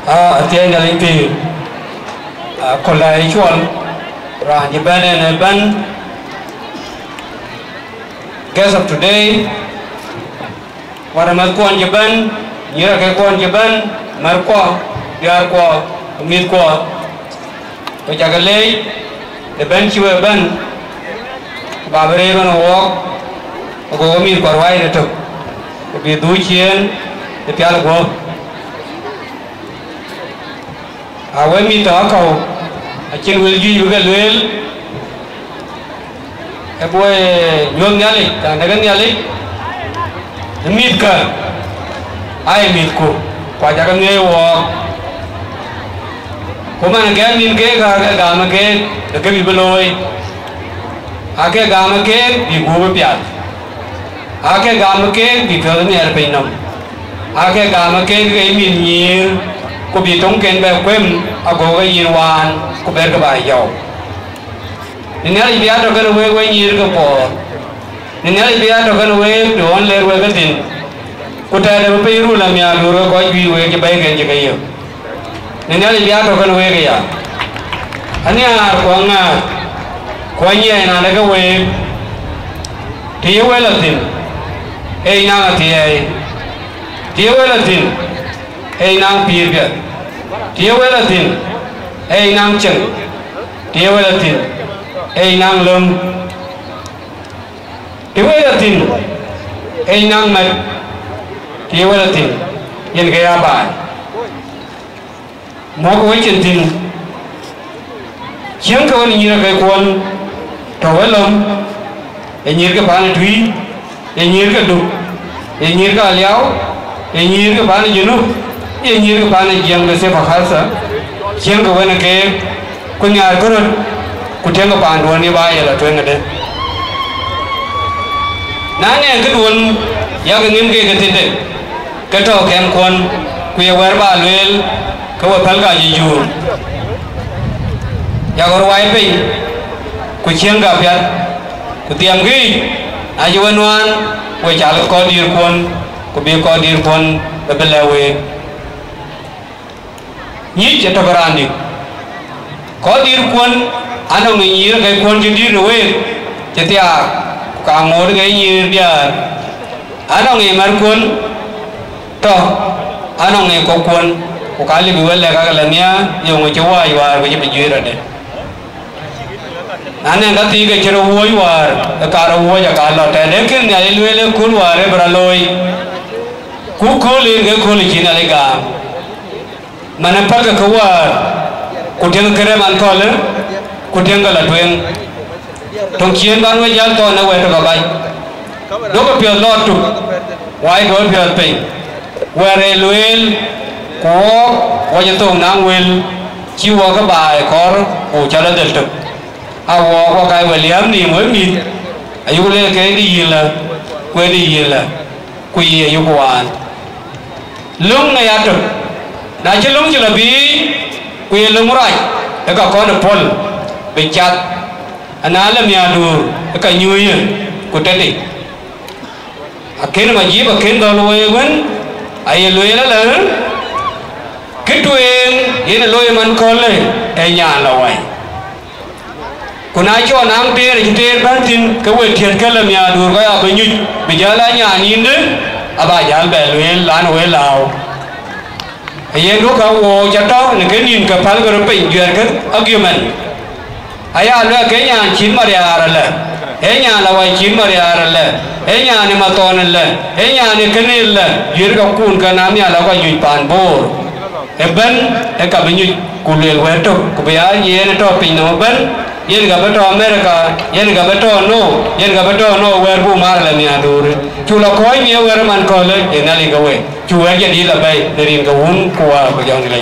Tiang yang itu kalau jual rani ban guest of today waramat kuan jaban nyira ke kuan jaban marko biar ko umit ko pejagale de ban ciwe ban babare ban wok go umit ko wai de tok bi du chien de pial go awe mi ta ko achin wil ju ga lel e boy nyom nyali ta nagan nyali mit ka ai mit ko kwa jagan ngai wo ko man ga min ke ga ma ke de ke bi beloi ake ga ma ke bi go be pyat ake ga ma ke bi phel ni ar pe nam ake ga ma ke ge min nyir ko bi tong ken ba kwem ago ga yin wan ko ber ga ba yaw ni nari bi ato ga we nyir ga po ni nari bi ato ga we don le we ga tin ko ta de pe ru la mya lu ro ko bi we ke bai ga je ga yo ni nari bi ato ga we ga ya ani ar ko nga ko nye na le ga we ti we la tin e na ga ti ai ti we la tin e na pi ga ti we la tin e na chen ti we la tin e na lum ti we la tin e na mat ti we la tin yen ga ya ba mo ko chen tin chiang ko ni ra kai kon to we lum e nyir ga ba na thui e nyir ga du e nyir ga liao e nyir ga ba na junu e nyir ga ba na jiang ga se ba khasa chiang ko na ke ko nyar ko ku tiang ga ba ndo ni ba ya la twen ga de na ne ga duon ya ga nim ke ga tin de ka to ken kon ku ya war ba lel ko wa pal ga ji ju ya gor wai pe ku chiang ga pyat ku tiam gi a ju wan wan we cha ko dir kon ku bi ko dir kon be be lewe ni che to garani ko dir kon ano ngi yir ga kon ji dir we che tia ka ngor ga yir dia ano ngi mar kon to ano ngi ko kon ko ka li bi wala ga la nia yo ngi che wa wa ko ji bi yir de ane ga ti ga chero wo war ka ro wo ya ka la ta ne kin ya le le kun war e bra loi ku ko le ga ko le chin ale ga mana pa ga ko war ku teng kere man ko le ku teng ga la twen tong chien ban we jal to na we to ga bai do ko pio lo tu wai do pio pe were luel ko wo ya to nang wel chi wo ga bai ko o cha la del tu awo ko kai William ni mới mi ayu le ke di yila kwe di yila ku ye yu kwan lung na ya tu na che lung che la bi ku ye lung rai e ka ko na pol be chat ana la mi adu e ka nyu ye ku te di aken ma ji ba ken do lo ye wen ay lo ye la ke tu ye na lo ye man ko le e nya la wai kuna cho nam te ri te ban tin ka we thiet ka lam ya dur ga ya ba nyu bi ja la nya ni de aba ja be lwe lan we lao ye do ka wo ja to ne ke nin ka pal ga pe yer ka argument aya le ke nya chin ma ya ra le e nya la wa chin ma ya ra le e nya ni ma to ne le e nya ni ke ni le yer ga kun ka nam ya la ga yu pan bor e ben e ka bi nyu ku le we to ku ya ye ne to pin no ben yen ga beto America yen ga beto no wer bu mar la mi adur chu la ko mi wer man ko le yen ali ga we chu wer ye di la bay de rin ga un ko wa ko jong ni la